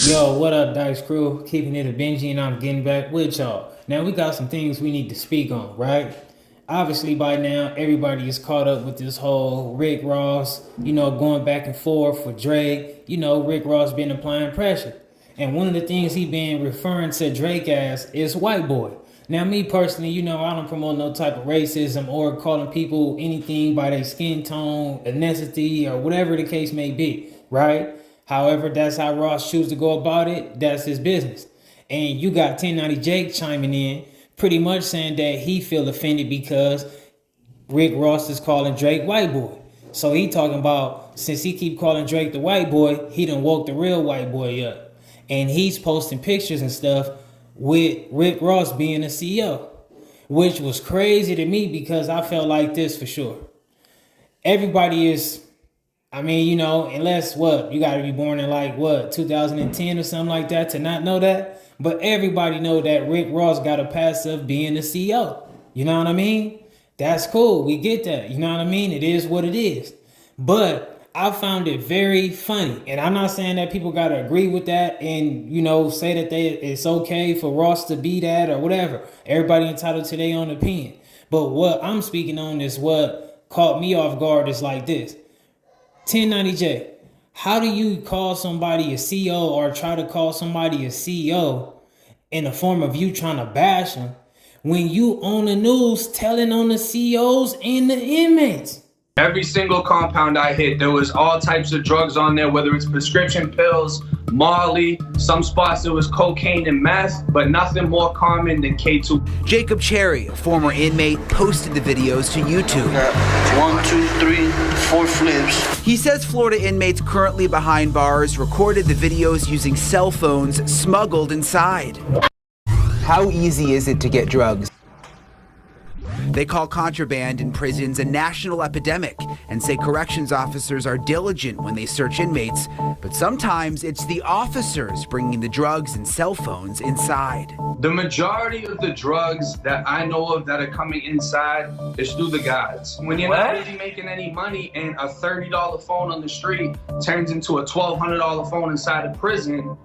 Yo, what up, Dice Crew? Keeping it a Benji, and I'm getting back with y'all. Now, we got some things we need to speak on, right? Obviously, by now, everybody is caught up with this whole Rick Ross, going back and forth for Drake. Rick Ross been applying pressure. And one of the things he been referring to Drake as is white boy. Now, me personally, I don't promote no type of racism or calling people anything by their skin tone, ethnicity, or whatever the case may be, right? However, that's how Ross chooses to go about it. That's his business. And you got 1090 Jake chiming in, pretty much saying that he feel offended because Rick Ross is calling Drake white boy. So he talking about, since he keep calling Drake the white boy, he done woke the real white boy up. And he's posting pictures and stuff with Rick Ross being the CEO, which was crazy to me because I felt like this for sure. Everybody is, unless you got to be born in 2010 or something like that to not know that. But everybody know that Rick Ross got a pass of being the CEO. You know what I mean? That's cool. We get that. You know what I mean? It is what it is. But I found it very funny. And I'm not saying that people got to agree with that and, say that it's okay for Ross to be that or whatever. Everybody entitled to their own opinion. But what I'm speaking on is what caught me off guard is like this. 1090J, how do you call somebody a CEO or try to call somebody a CEO in the form of you trying to bash them when you on the news telling on the CEOs and the inmates? Every single compound I hit, there was all types of drugs on there, whether it's prescription pills, Molly, some spots there was cocaine and meth, but nothing more common than K2. Jacob Cherry, a former inmate, posted the videos to YouTube. 1, 2, 3, 4 flips. He says Florida inmates currently behind bars recorded the videos using cell phones smuggled inside. How easy is it to get drugs? They call contraband in prisons a national epidemic and say corrections officers are diligent when they search inmates, but sometimes it's the officers bringing the drugs and cell phones inside. The majority of the drugs that I know of that are coming inside is through the guys. When you're not really making any money and a $30 phone on the street turns into a $1,200 phone inside a prison,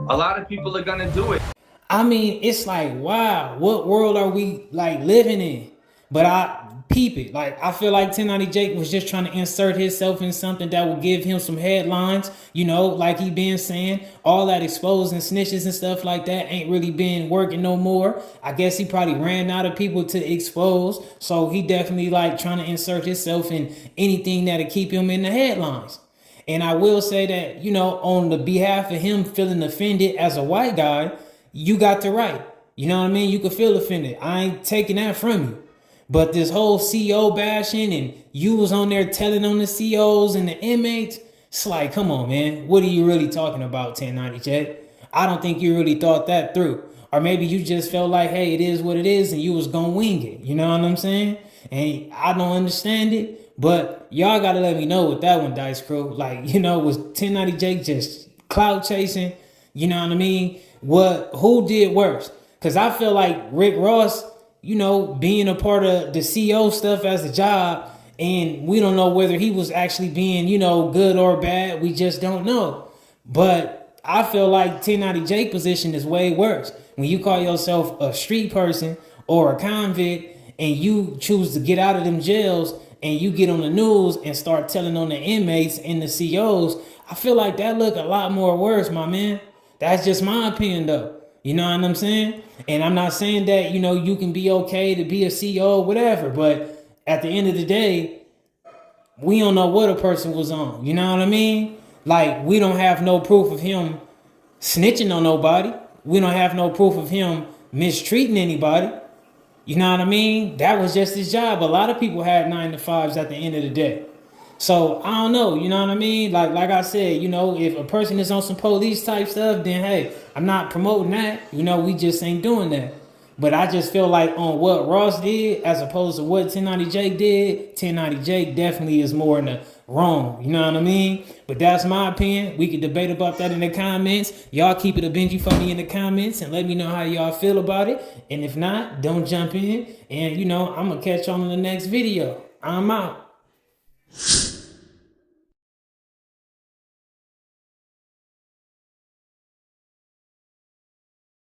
a lot of people are gonna do it. It's like, wow, what world are we living in? But I peep it. I feel like 1090 Jake was just trying to insert himself in something that would give him some headlines, like he been saying. All that exposing snitches and stuff like that ain't really been working no more. I guess he probably ran out of people to expose. So he definitely trying to insert himself in anything that'll keep him in the headlines. And I will say that, on the behalf of him feeling offended as a white guy, you got the right. You know what I mean? You could feel offended. I ain't taking that from you. But this whole CEO bashing and you was on there telling on the CEOs and the inmates, it's like, come on, man. What are you really talking about, 1090J? I don't think you really thought that through. Or maybe you just felt like, hey, it is what it is and you was gonna wing it. You know what I'm saying? And I don't understand it, but y'all gotta let me know with that one, Dice Crew. Was 1090J just clout chasing? You know what I mean? Who did worse? Because I feel like Rick Ross, being a part of the CEO stuff as a job, and we don't know whether he was actually being, good or bad. We just don't know. But I feel like 1090J position is way worse. When you call yourself a street person or a convict and you choose to get out of them jails and you get on the news and start telling on the inmates and the CEOs, I feel like that look a lot more worse, my man. That's just my opinion though. You know what I'm saying? And I'm not saying that, you can be okay to be a CEO or whatever, but at the end of the day, we don't know what a person was on. You know what I mean? We don't have no proof of him snitching on nobody. We don't have no proof of him mistreating anybody. You know what I mean? That was just his job. A lot of people had 9 to 5s at the end of the day. So I don't know, you know what I mean? Like I said, if a person is on some police type stuff, then hey, I'm not promoting that. We just ain't doing that. But I just feel like on what Ross did as opposed to what 1090 Jake did, 1090 Jake definitely is more in the wrong. You know what I mean? But that's my opinion. We can debate about that in the comments. Y'all keep it a Benji for me in the comments and let me know how y'all feel about it. And if not, don't jump in. And I'm going to catch y'all in the next video. I'm out.